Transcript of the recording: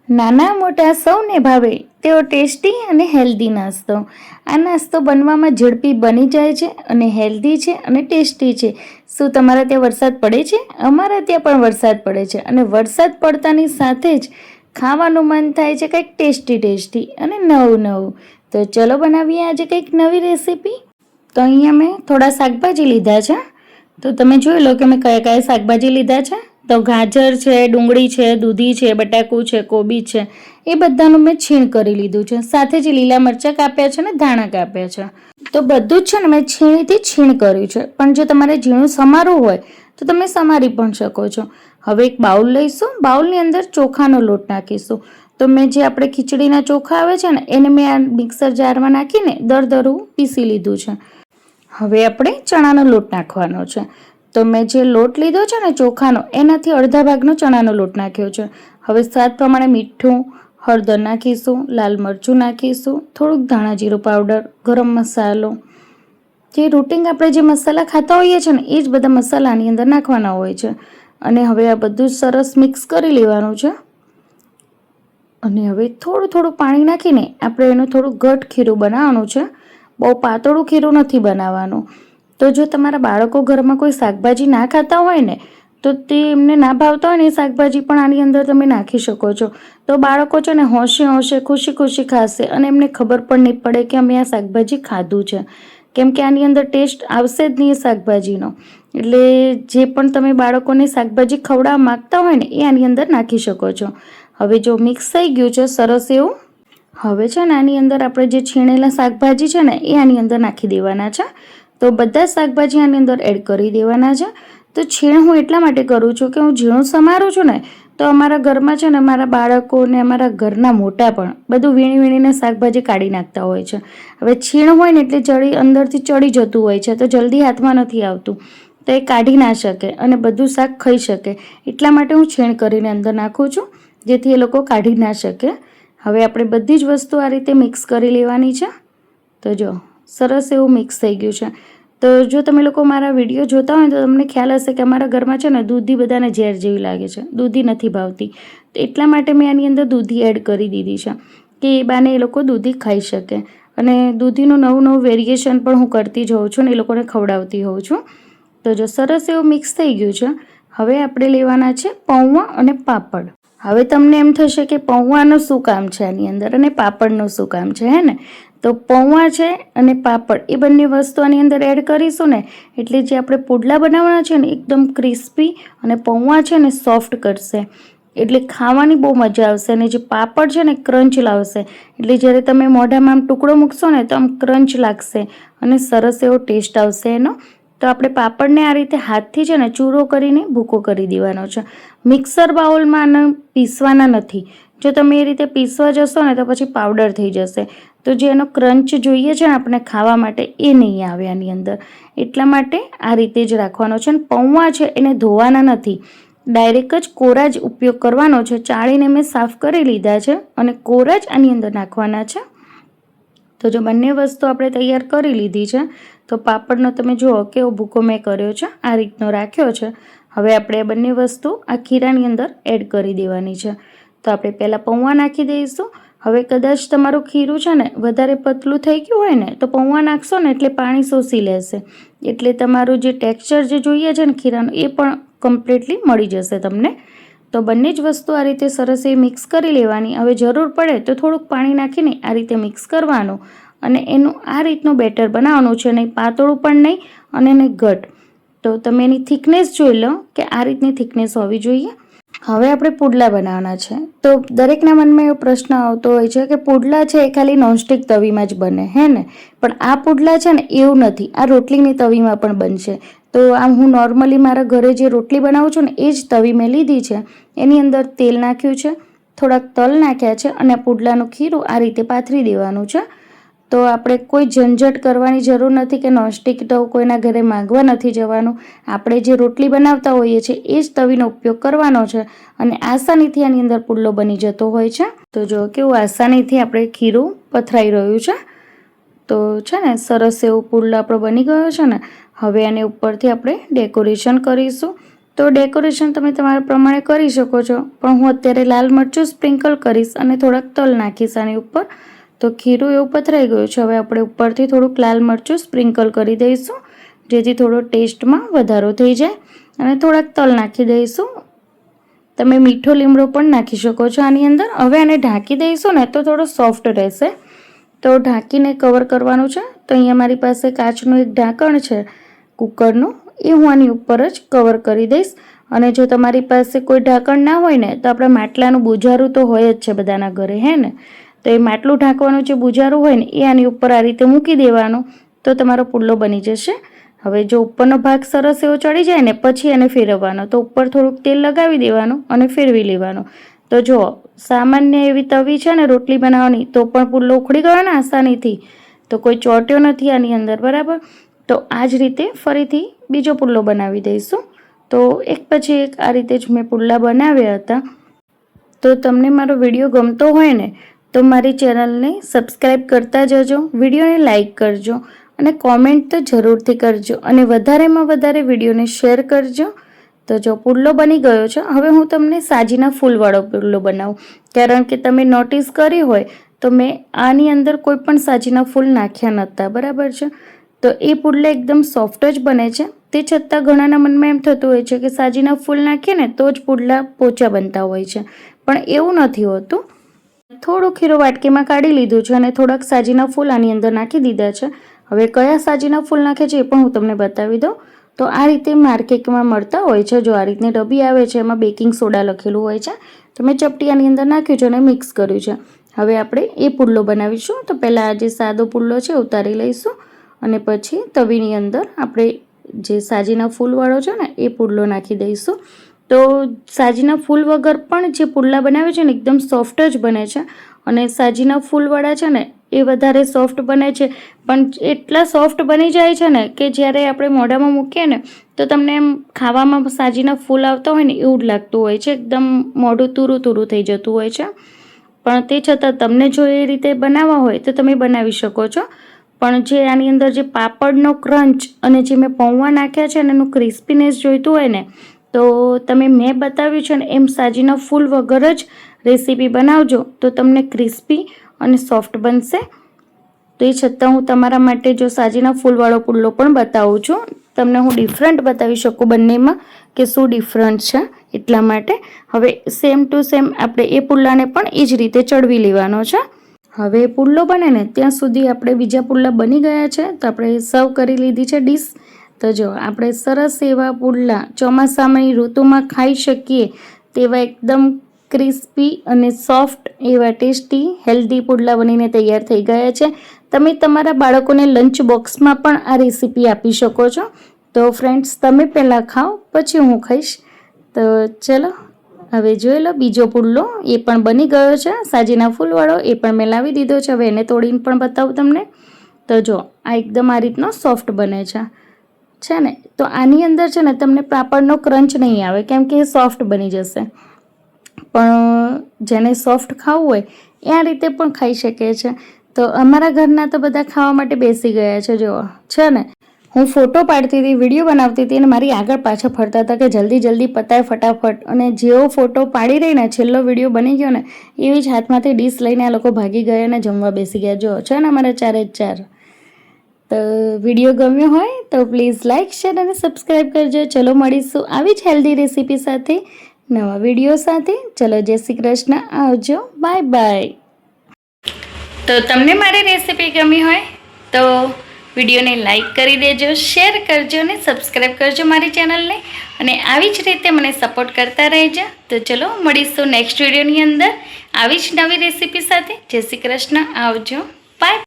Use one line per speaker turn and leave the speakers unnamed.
નાના મોટા સૌને ભાવે તેવો ટેસ્ટી અને હેલ્ધી નાસ્તો. આ નાસ્તો બનવામાં ઝડપી બની જાય છે અને હેલ્ધી છે અને ટેસ્ટી છે. શું તમારા ત્યાં વરસાદ પડે છે? અમારા ત્યાં પણ વરસાદ પડે છે અને વરસાદ પડતાની સાથે જ ખાવાનું મન થાય છે કંઈક ટેસ્ટી અને નવું. તો ચલો બનાવીએ આજે કંઈક નવી રેસીપી. તો અહીંયા મેં થોડા શાકભાજી લીધા છે. તો તમે જોઈ લો કે મેં કયા શાકભાજી લીધા છે. તો ગાજર છે, ડુંગળી છે, દૂધી છે, બટાકું છે, કોબી છે, એ બધાનું મેં છીણ કરી લીધું છે. સાથે જ લીલા મરચાં કાપ્યા છે ને ધાણા કાપ્યા છે. તો બધું જ છે ને મેં છીણીથી છીણ કર્યું છે. પણ જો તમારે ઝીણું સમારવું હોય તો તમે સમારી પણ શકો છો. હવે એક બાઉલ લઈશું. બાઉલની અંદર ચોખાનો લોટ નાખીશું. તો મેં જે આપણે ખીચડીના ચોખા આવે છે ને એને મેં આ મિક્સર જારમાં નાખીને દરદરું પીસી લીધું છે. હવે આપણે ચણાનો લોટ નાખવાનો છે. તો મેં જે લોટ લીધો છે ને ચોખાનો એનાથી અડધા ભાગનો ચણાનો લોટ નાખ્યો છે. હવે સ્વાદ પ્રમાણે મીઠું, હળદર નાખીશું, લાલ મરચું નાખીશું, થોડુંક ધાણા જીરું પાવડર, ગરમ મસાલો, જે રૂટિન આપણે જે મસાલા ખાતા હોઈએ છીએ ને એ જ બધા મસાલાની અંદર નાખવાના હોય છે. અને હવે આ બધું સરસ મિક્સ કરી લેવાનું છે. અને હવે થોડું પાણી નાખીને આપણે એનું થોડું ઘટ ખીરું બનાવવાનું છે. બહુ પાતળું ખીરું નથી બનાવવાનું. તો જો તમારા બાળકો ઘરમાં કોઈ શાકભાજી ના ખાતા હોય ને તો તે એમને ના ભાવતા હોય ને એ શાકભાજી પણ આની અંદર તમે નાખી શકો છો. તો બાળકો છે ને હોંશે ખુશી ખાશે અને એમને ખબર પણ નહીં પડે કે અમે આ શાકભાજી ખાધું છે. કેમ કે આની અંદર ટેસ્ટ આવશે જ નહીં એ શાકભાજીનો. એટલે જે પણ તમે બાળકોને શાકભાજી ખવડાવવા માગતા હોય ને એ આની અંદર નાખી શકો છો. હવે જો મિક્સ થઈ ગયું છે સરસ એવું. હવે છે ને આની અંદર આપણે જે છીણેલા શાકભાજી છે ને એ આની અંદર નાખી દેવાના છે. તો બધા શાકભાજી આની અંદર એડ કરી દેવાના છે. તો છીણ હું એટલા માટે કરું છું કે હું ઝીણું સમારું છું ને તો અમારા ઘરમાં છે ને અમારા બાળકો ને અમારા ઘરના મોટા પણ બધું વીણીને શાકભાજી કાઢી નાખતા હોય છે. હવે છીણ હોય ને એટલે અંદરથી ચડી જતું હોય છે તો જલ્દી હાથમાં નથી આવતું. તો એ કાઢી ના શકે અને બધું શાક ખાઈ શકે. એટલા માટે હું છીણ કરીને અંદર નાખું છું જેથી એ લોકો કાઢી ના શકે. હવે આપણે બધી જ વસ્તુ આ રીતે મિક્સ કરી લેવાની છે. તો જો સરસ એવું મિક્સ થઈ ગયું છે. તો જો તમે લોકો મારા વિડીયો જોતા હોય તો તમને ખ્યાલ હશે કે અમારા ઘરમાં છે ને દૂધી બધાને ઝેર જેવી લાગે છે. દૂધી નથી ભાવતી. તો એટલા માટે મેં આની અંદર દૂધી એડ કરી દીધી છે કે એ બાને એ લોકો દૂધી ખાઈ શકે. અને દૂધીનું નવું વેરિએશન પણ હું કરતી જ હોઉં છું ને એ લોકોને ખવડાવતી હોઉં છું. તો જો સરસ એવું મિક્સ થઈ ગયું છે. હવે આપણે લેવાના છે પૌવા અને પાપડ. હવે તમને એમ થશે કે પૌવાનું શું કામ છે આની અંદર અને પાપડનું શું કામ છે, હે ને? તો પૌવા છે અને પાપડ એ બંને વસ્તુ આની અંદર એડ કરીશું ને એટલે જે આપણે પુડલા બનાવવાના છે ને એકદમ ક્રિસ્પી અને પૌવા છે ને સોફ્ટ કરશે. એટલે ખાવાની બહુ મજા આવશે. અને જે પાપડ છે ને ક્રંચ લાવશે. એટલે જ્યારે તમે મોઢામાં આમ ટુકડો મૂકશો ને તો આમ ક્રંચ લાગશે અને સરસ એવો ટેસ્ટ આવશે એનો. તો આપણે પાપડને આ રીતે હાથથી છે ને ચૂરો કરીને ભૂકો કરી દેવાનો છે. મિક્સર બાઉલમાં આને પીસવાના નથી. જો તમે એ રીતે પીસવા જશો ને તો પછી પાવડર થઈ જશે. તો જે એનો ક્રંચ જોઈએ છે ને આપણે ખાવા માટે એ નહીં આવે આની અંદર. એટલા માટે આ રીતે જ રાખવાનો છે. અને પૌવા છે એને ધોવાના નથી. ડાયરેક્ટ જ કોરા જ ઉપયોગ કરવાનો છે. ચાળીને મેં સાફ કરી લીધા છે અને કોરા જ આની અંદર નાખવાના છે. તો જો બંને વસ્તુ આપણે તૈયાર કરી લીધી છે. તો પાપડનો તમે જુઓ કેવો ભૂકો મેં કર્યો છે, આ રીતનો રાખ્યો છે. હવે આપણે બંને વસ્તુ આ ખીરાની અંદર એડ કરી દેવાની છે. તો આપણે પહેલાં પૌવા નાખી દઈશું. હવે કદાચ તમારું ખીરું છે ને વધારે પતલું થઈ ગયું હોય ને તો પૌવા નાખશો ને એટલે પાણી શોષી લેશે. એટલે તમારું જે ટેક્સચર જે જોઈએ છે ને ખીરાનું એ પણ કમ્પ્લીટલી મળી જશે તમને. તો બંને જ વસ્તુ આ રીતે સરસ એ મિક્સ કરી લેવાની. હવે જરૂર પડે તો થોડુંક પાણી નાખીને આ રીતે મિક્સ કરવાનું અને એનું આ રીતનું બેટર બનાવવાનું છે. નહીં પાતળું પણ નહીં અને નહીં ઘટ. તો તમે એની થિકનેસ જોઈ લો કે આ રીતની થિકનેસ હોવી જોઈએ. હવે આપણે પુડલા બનાવવાના છે. તો દરેકના મનમાં એવો પ્રશ્ન આવતો હોય છે કે પુડલા છે એ ખાલી નોનસ્ટિક તવીમાં જ બને, હે ને? પણ આ પુડલા છે ને એવું નથી. આ રોટલીની તવીમાં પણ બનશે. તો આમ હું નોર્મલી મારા ઘરે જે રોટલી બનાવું છું ને એ જ તવી મેં લીધી છે. એની અંદર તેલ નાખ્યું છે, થોડાક તલ નાખ્યા છે અને આ પુડલાનું ખીરું આ રીતે પાથરી દેવાનું છે. તો આપણે કોઈ ઝંઝટ કરવાની જરૂર નથી કે નોનસ્ટિક તવ કોઈના ઘરે માંગવા નથી જવાનું. આપણે જે રોટલી બનાવતા હોઈએ છીએ એ જ તવીનો ઉપયોગ કરવાનો છે અને આસાનીથી આની અંદર પુડલો બની જતો હોય છે. તો જો કેવું આસાનીથી આપણે ખીરું પથરાઈ રહ્યું છે. તો છે ને સરસ એવું પુડલો આપણો બની ગયો છે ને. હવે આને ઉપરથી આપણે ડેકોરેશન કરીશું. તો ડેકોરેશન તમે તમારા પ્રમાણે કરી શકો છો, પણ હું અત્યારે લાલ મરચું સ્પ્રિંકલ કરીશ અને થોડાક તલ નાખીશ આની ઉપર. તો ખીરું એવું પથરાઈ ગયું છે. હવે આપણે ઉપરથી થોડુંક લાલ મરચું સ્પ્રિંકલ કરી દઈશું, જેથી થોડો ટેસ્ટમાં વધારો થઈ જાય, અને થોડાક તલ નાખી દઈશું. તમે મીઠો લીમડો પણ નાખી શકો છો આની અંદર. હવે આને ઢાંકી દઈશું ને તો થોડો સોફ્ટ રહેશે, તો ઢાંકીને કવર કરવાનું છે. તો અહીંયા મારી પાસે કાચનું એક ઢાંકણ છે કુકરનું, એ હું આની ઉપર જ કવર કરી દઈશ. અને જો તમારી પાસે કોઈ ઢાંકણ ના હોય ને તો આપણે માટલાનું બુજારું તો હોય જ છે બધાના ઘરે, હે ને? તો એ માટલું ઢાંકવાનું જે બુજારું હોય ને એ આની ઉપર આ રીતે મૂકી દેવાનું, તો તમારો પુલ્લો બની જશે. હવે જો ઉપરનો ભાગ સરસ એવો ચડી જાય ને પછી એને ફેરવવાનો, તો ઉપર થોડુંક તેલ લગાવી દેવાનું અને ફેરવી લેવાનું. તો જો સામાન્ય એવી તવી છે ને રોટલી બનાવવાની, તો પણ પુલ્લો ઉખડી ગયો ને આસાનીથી, તો કોઈ ચોટ્યો નથી આની અંદર, બરાબર? તો આ જ રીતે ફરીથી બીજો પુલ્લો બનાવી દઈશું. તો એક પછી એક આ રીતે જ મેં પુલ્લા બનાવ્યા હતા. તો તમને મારો વિડીયો ગમતો હોય ને તો મારી ચેનલને સબસ્ક્રાઈબ કરતા જજો, વિડીયોને લાઈક કરજો અને કોમેન્ટ તો જરૂરથી કરજો, અને વધારેમાં વધારે વિડીયોને શેર કરજો. તો જો પુલ્લો બની ગયો છે. હવે હું તમને સાજીના ફૂલવાળો પુલ્લો બનાવું, કારણ કે તમે નોટિસ કરી હોય તો મેં આની અંદર કોઈ પણ સાજીના ફૂલ નાખ્યા નહોતા, બરાબર છે? તો એ પુલ્લા એકદમ સોફ્ટ જ બને છે. તે છતાં ઘણાના મનમાં એમ થતું હોય છે કે સાજીના ફૂલ નાખીએ ને તો જ પુલ્લા પોચા બનતા હોય છે, પણ એવું નથી હોતું. થોડું ખીરું વાટકીમાં કાઢી લીધું છે અને થોડાક સાજીના ફૂલ આની અંદર નાખી દીધા છે. હવે કયા સાજીના ફૂલ નાખે છે એ પણ હું તમને બતાવી દઉં. તો આ રીતે માર્કેટમાં મળતા હોય છે, જો આ રીતની ડબ્બી આવે છે, એમાં બેકિંગ સોડા લખેલું હોય છે. તો મેં ચપટી આની અંદર નાખ્યું છે અને મિક્સ કર્યું છે. હવે આપણે એ પુલ્લો બનાવીશું. તો પહેલાં આ જે સાદો પુલ્લો છે ઉતારી લઈશું, અને પછી તવીની અંદર આપણે જે સાજીના ફૂલવાળો છે ને એ પુલ્લો નાખી દઈશું. તો સાજીના ફૂલ વગર પણ જે પુલ્લા બનાવે છે ને એકદમ સોફ્ટ જ બને છે, અને સાજીના ફૂલવાળા છે ને એ વધારે સોફ્ટ બને છે, પણ એટલા સોફ્ટ બની જાય છે ને કે જ્યારે આપણે મોઢામાં મૂકીએ ને તો તમને એમ ખાવામાં સાજીના ફૂલ આવતા હોય ને એવું જ લાગતું હોય છે, એકદમ મોઢું તૂરું તૂરું થઈ જતું હોય છે. પણ તે છતાં તમને જો એ રીતે બનાવવા હોય તો તમે બનાવી શકો છો. પણ જે આની અંદર જે પાપડનો ક્રંચ અને જે મેં પૌવા નાખ્યા છે અને એનું ક્રિસ્પીનેસ જોઈતું હોય ને, તો તમે મેં બતાવ્યું છે ને એમ સાજીના ફૂલ વગર જ રેસીપી બનાવજો, તો તમને ક્રિસ્પી અને સોફ્ટ બનશે. તો એ છતાં હું તમારા માટે જો સાજીના ફૂલવાળો પુલ્લો પણ બતાવું છું, તમને હું ડિફરન્ટ બતાવી શકું બંનેમાં કે શું ડિફરન્ટ છે, એટલા માટે. હવે સેમ ટુ સેમ આપણે એ પુલ્લાને પણ એ જ રીતે ચડવી લેવાનો છે. હવે પુલ્લો બને ને ત્યાં સુધી આપણે બીજા પુલ્લા બની ગયા છે, તો આપણે સર્વ કરી લીધી છે ડીશ. તો જો આપણે સરસ એવા પુલ્લા ચોમાસાની ઋતુમાં ખાઈ શકીએ તેવા એકદમ ક્રિસ્પી અને સોફ્ટ એવા ટેસ્ટી હેલ્ધી પુલ્લા બનીને તૈયાર થઈ ગયા છે. તમે તમારા બાળકોને લંચ બોક્સમાં પણ આ રેસીપી આપી શકો છો. તો ફ્રેન્ડ્સ, તમે પહેલાં ખાઓ પછી હું ખાઈશ. તો ચલો હવે જોઈ લો બીજો પુલ્લો, એ પણ બની ગયો છે સાજીના ફૂલવાળો, એ પણ મેં લાવી દીધો છે. હવે એને તોડીને પણ બતાવું તમને. તો જો આ એકદમ આ રીતનો સોફ્ટ બને છે ને? તો આની અંદર છે ને તમને પાપડનો ક્રંચ નહીં આવે, કેમ કે એ સોફ્ટ બની જશે. પણ જેને સોફ્ટ ખાવું હોય એ આ રીતે પણ ખાઈ શકે છે. તો અમારા ઘરના તો બધા ખાવા માટે બેસી ગયા છે, જો છે ને. હું ફોટો પાડતી હતી, વિડીયો બનાવતી હતી, અને મારી આગળ પાછળ ફરતા હતા કે જલ્દી જલ્દી પતાય ફટાફટ. અને જેવો ફોટો પાડી રહી ને છેલ્લો વિડીયો બની ગયો ને એવી જ હાથમાંથી ડીશ લઈને આ લોકો ભાગી ગયા અને જમવા બેસી ગયા. જો છે ને અમારે 4 તો વિડીયો ગમ્યો હોય તો પ્લીઝ લાઇક, શેર અને સબસ્ક્રાઈબ કરજો. ચલો મળીશું આવી જ હેલ્ધી રેસીપી સાથે, નવા વિડીયો સાથે. ચલો, જય શ્રી કૃષ્ણ, આવજો, બાય બાય. તો તમને મારી રેસીપી ગમી હોય તો વિડીયોને લાઈક કરી દેજો, શેર કરજો અને સબસ્ક્રાઈબ કરજો મારી ચેનલને, અને આવી જ રીતે મને સપોર્ટ કરતા રહેજો. તો ચલો મળીશું નેક્સ્ટ વિડીયોની અંદર આવી જ નવી રેસીપી સાથે. જય શ્રી કૃષ્ણ, આવજો, બાય.